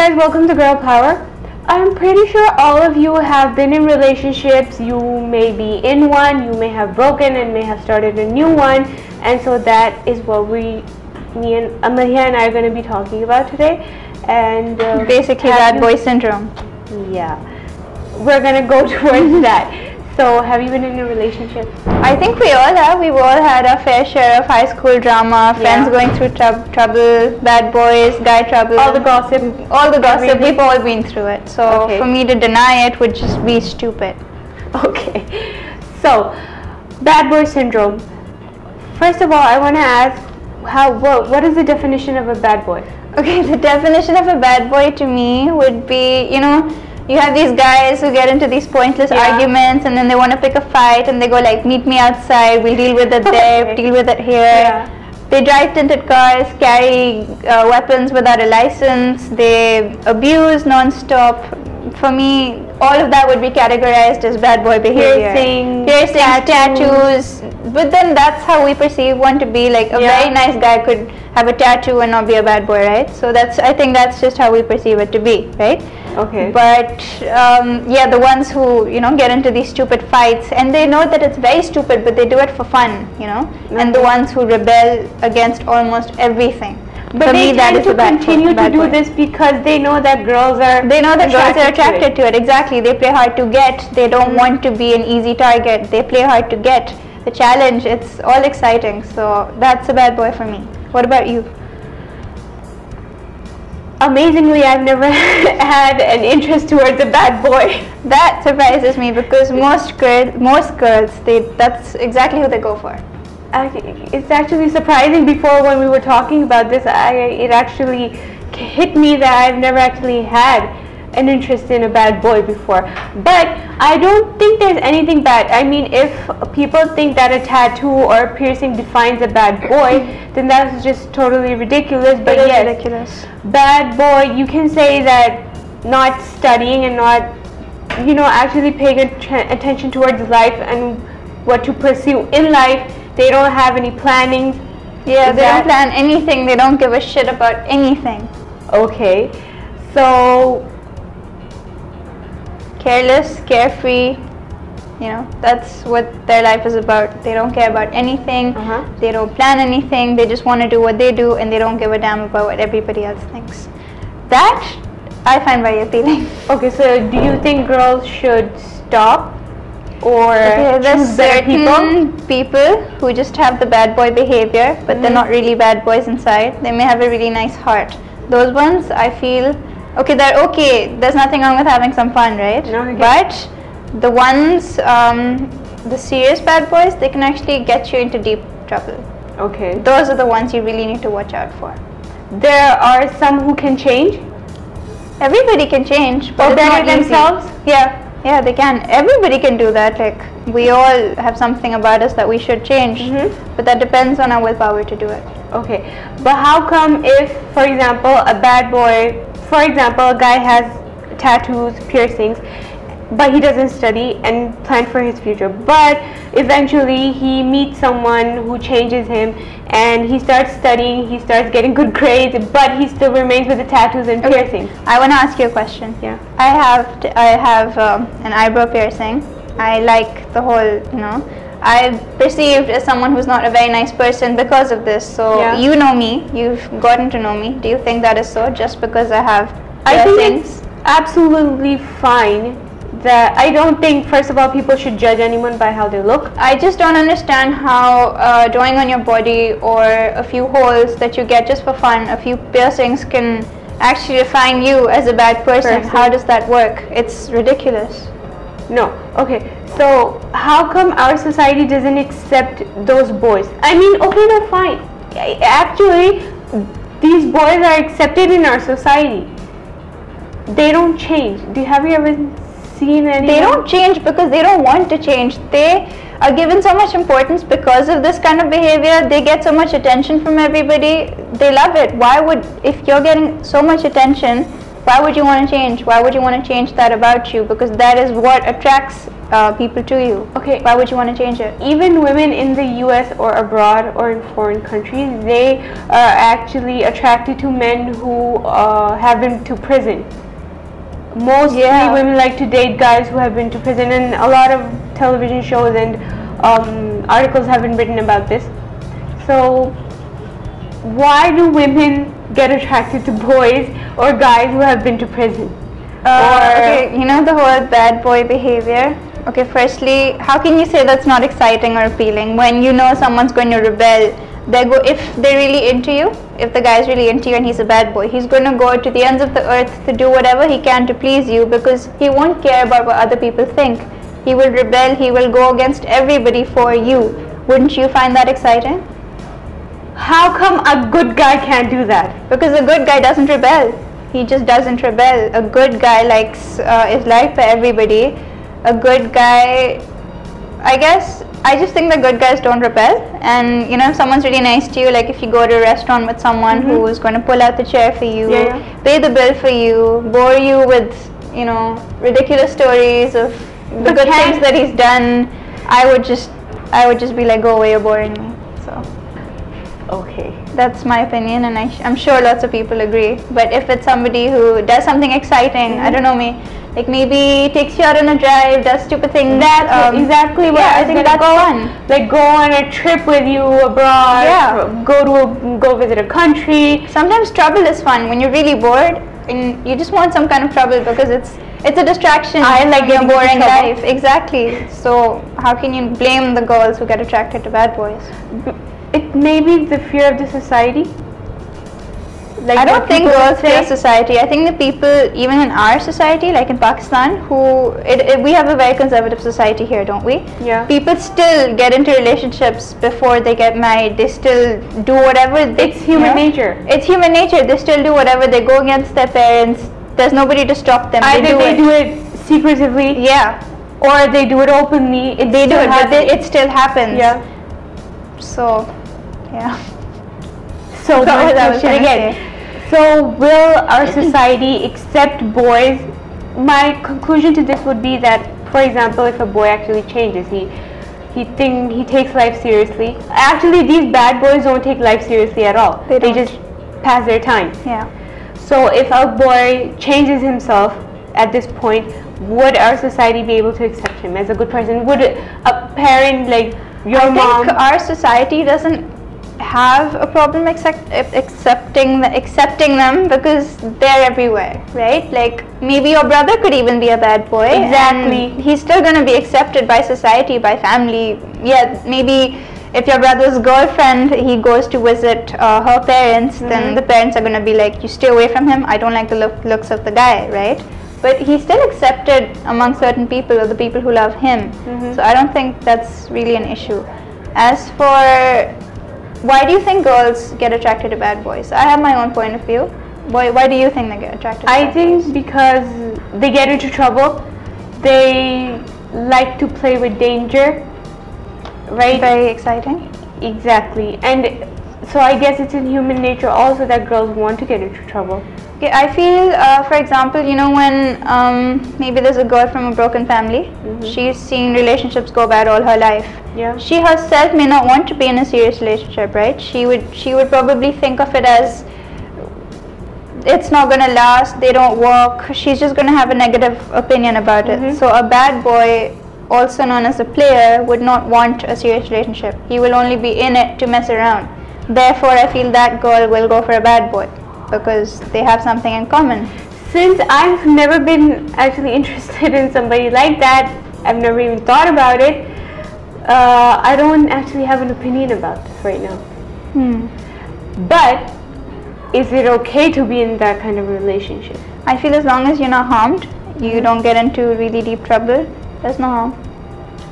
guys, welcome to Girl Power. I'm pretty sure all of you have been in relationships. You may be in one, you may have broken and may have started a new one, and so that is what me and Amalia and I are going to be talking about today. And basically bad boy syndrome. Yeah, we're going to go towards that. So, have you been in a relationship? I think we all have. We've all had our fair share of high school drama, friends going through trouble, bad boys, guy trouble. All the gossip. We've all been through it. So, for me to deny it would just be stupid. Okay. So, bad boy syndrome. First of all, I want to ask, what is the definition of a bad boy? Okay, the definition of a bad boy to me would be, you have these guys who get into these pointless arguments, and then they want to pick a fight, and they go like, meet me outside, we'll deal with it there, deal with it here. They drive tinted cars, carry weapons without a license, they abuse non-stop. For me, all of that would be categorized as bad boy behavior. Piercings, tattoos. But then that's how we perceive one to be. Like a very nice guy could have a tattoo and not be a bad boy, right? So I think that's just how we perceive it to be, right? Okay. But the ones who get into these stupid fights, and they know that it's very stupid, but they do it for fun, and the ones who rebel against almost everything. But for they tend to continue to do this because they know that girls are attracted to it. Exactly. They play hard to get. They don't want to be an easy target. They play hard to get. The challenge, it's all exciting. So that's a bad boy for me. What about you? Amazingly, I've never had an interest towards a bad boy. That surprises me because most girls, that's exactly who they go for. It's actually surprising. Before, when we were talking about this, it actually hit me that I've never actually had an interest in a bad boy before. But I don't think there's anything bad. I mean, if people think that a tattoo or a piercing defines a bad boy, then that's just totally ridiculous. But yes, ridiculous. Bad boy, you can say that not studying and not, actually paying attention towards life and what to pursue in life. They don't have any planning. Yeah, they don't plan anything. They don't give a shit about anything. Okay, so careless, carefree, that's what their life is about. They don't care about anything. They don't plan anything. They just want to do what they do, and they don't give a damn about what everybody else thinks. That I find very appealing. Okay, so do you think girls should stop? Or there's certain people who just have the bad boy behavior, but they're not really bad boys inside. They may have a really nice heart. Those ones, I feel, they're okay. There's nothing wrong with having some fun, right? Okay. But the ones, the serious bad boys, they can actually get you into deep trouble. Okay. Those are the ones you really need to watch out for. There are some who can change. Everybody can change, but better themselves. Yeah, they can. Everybody can do that. Like, we all have something about us that we should change, but that depends on our willpower to do it. Okay, but how come if, for example, a bad boy, a guy has tattoos, piercings, but he doesn't study and plan for his future, but eventually he meets someone who changes him and he starts studying, he starts getting good grades, but he still remains with the tattoos and piercings? I want to ask you a question. Yeah. I have an eyebrow piercing. I like the whole, I'm perceived as someone who's not a very nice person because of this. So you know me, you've gotten to know me. Do you think that is so just because I have piercings? I think it's absolutely fine. That I don't think, first of all, people should judge anyone by how they look. I just don't understand how drawing on your body or a few holes that you get just for fun, a few piercings, can actually define you as a bad person. How does that work? It's ridiculous. No. Okay, so how come our society doesn't accept those boys? I mean, okay, no, fine. Actually, these boys are accepted in our society. They don't change. Have you ever seen any? They don't change because they don't want to change. They are given so much importance because of this kind of behavior. They get so much attention from everybody. They love it. Why would, if you're getting so much attention, why would you want to change? Why would you want to change that about you? Because that is what attracts people to you. Okay. Why would you want to change it? Even women in the US or abroad or in foreign countries, they are actually attracted to men who have been to prison. Mostly women like to date guys who have been to prison, and a lot of television shows and articles have been written about this. So why do women get attracted to boys or guys who have been to prison? Okay, you know the whole bad boy behavior. Okay, firstly, how can you say that's not exciting or appealing when you know someone's going to rebel? If they're really into you, if the guy's really into you and he's a bad boy, he's going to go to the ends of the earth to do whatever he can to please you, because he won't care about what other people think. He will rebel, he will go against everybody for you. Wouldn't you find that exciting? How come a good guy can't do that? Because a good guy doesn't rebel. He just doesn't rebel. A good guy is liked by everybody. A good guy, I just think that good guys don't rebel. And you know, if someone's really nice to you, like if you go to a restaurant with someone who is going to pull out the chair for you, pay the bill for you, bore you with, you know, ridiculous stories of the good things that he's done, I would just be like, go away, you're boring me. So okay, that's my opinion, and I'm sure lots of people agree. But if it's somebody who does something exciting, I don't know, like maybe takes you out on a drive, does stupid things. That's exactly what I think. That's fun. Like go on a trip with you abroad. Go visit a country. Sometimes trouble is fun when you're really bored and you just want some kind of trouble, because it's a distraction. I like your boring life. Exactly. So how can you blame the girls who get attracted to bad boys? It may be the fear of the society. Like I don't think girls fear society. I think the people, even in our society, like in Pakistan, we have a very conservative society here, don't we? Yeah. People still get into relationships before they get married. They still do whatever. It's human nature. It's human nature. They still do whatever. They go against their parents. There's nobody to stop them. Either they do it secretively, or they do it openly. They do it, but it still happens. Yeah. So, yeah. So my question again. So will our society accept boys? My conclusion to this would be that, for example, if a boy actually changes, he takes life seriously. Actually, these bad boys don't take life seriously at all. They just pass their time. Yeah. So if a boy changes himself at this point, would our society be able to accept him as a good person? Would a parent like your mom? I think our society doesn't have a problem accepting them, because they're everywhere, right? Like maybe your brother could even be a bad boy. Exactly. And he's still going to be accepted by society, by family. Yeah, maybe if your brother's girlfriend, he goes to visit her parents, then the parents are going to be like, you stay away from him, I don't like the looks of the guy, right? But he's still accepted among certain people, or the people who love him. So I don't think that's really an issue. As for why do you think girls get attracted to bad boys? I have my own point of view. Why do you think they get attracted to bad boys? I think because they get into trouble. They like to play with danger, right? Very exciting. Exactly. And so I guess it's in human nature also that girls want to get into trouble. Okay, I feel, for example, you know, when maybe there's a girl from a broken family, she's seen relationships go bad all her life. Yeah. She herself may not want to be in a serious relationship, right? She would probably think of it as, it's not going to last, they don't work. She's just going to have a negative opinion about it. So a bad boy, also known as a player, would not want a serious relationship. He will only be in it to mess around. Therefore, I feel that girl will go for a bad boy, because they have something in common. Since I've never been actually interested in somebody like that, I've never even thought about it, I don't actually have an opinion about this right now. But is it okay to be in that kind of relationship? I feel as long as you're not harmed, you don't get into really deep trouble, there's no harm.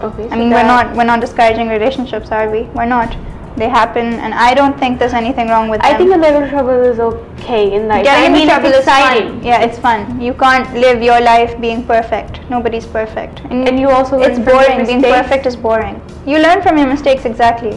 Okay. I mean, we're not discouraging relationships, are we? We're not. They happen, and I don't think there's anything wrong with them. I think a little trouble is okay in life. Getting into trouble is fun. Yeah, it's fun. You can't live your life being perfect. Nobody's perfect. And you also learn it's boring. Being perfect is boring. You learn from your mistakes, exactly.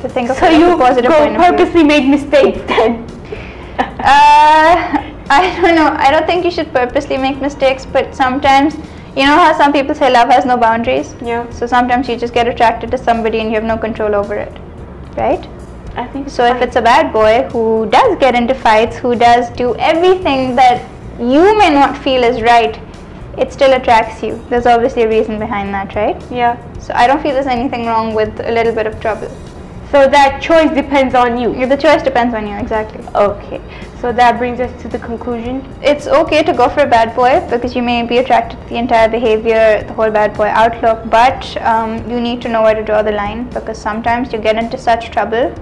To think of so you positive point of view. purposely made mistakes then. I don't know. I don't think you should purposely make mistakes, but sometimes, you know how some people say love has no boundaries? Yeah. So sometimes you just get attracted to somebody and you have no control over it, right? I think So if it's a bad boy who does get into fights, who does do everything that you may not feel is right, it still attracts you. There's obviously a reason behind that, right? Yeah. So I don't feel there's anything wrong with a little bit of trouble. So that choice depends on you. The choice depends on you, exactly. Okay. So that brings us to the conclusion. It's okay to go for a bad boy because you may be attracted to the entire behavior, the whole bad boy outlook, but you need to know where to draw the line, because sometimes you get into such trouble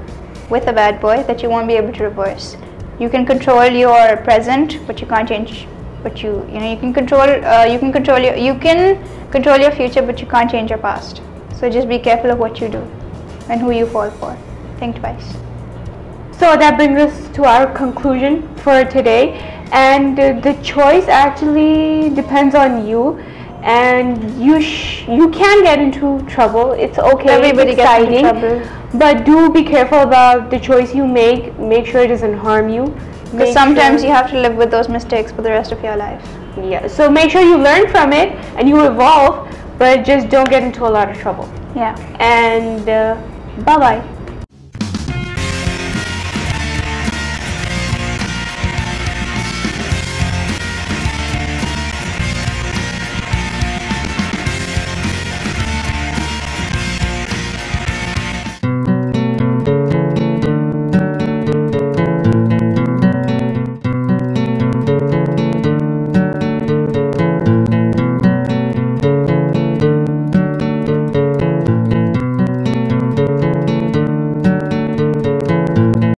with a bad boy that you won't be able to reverse. You can control your present, but you can't change. But you can control your future, but you can't change your past. So just be careful of what you do and who you fall for. Think twice. So that brings us to our conclusion for today, and the choice actually depends on you, and you can get into trouble. It's okay. Everybody gets into trouble, but do be careful about the choice you make. Make sure it doesn't harm you. Because sometimes you have to live with those mistakes for the rest of your life. Yeah. So make sure you learn from it and you evolve, but just don't get into a lot of trouble. Yeah. And bye bye.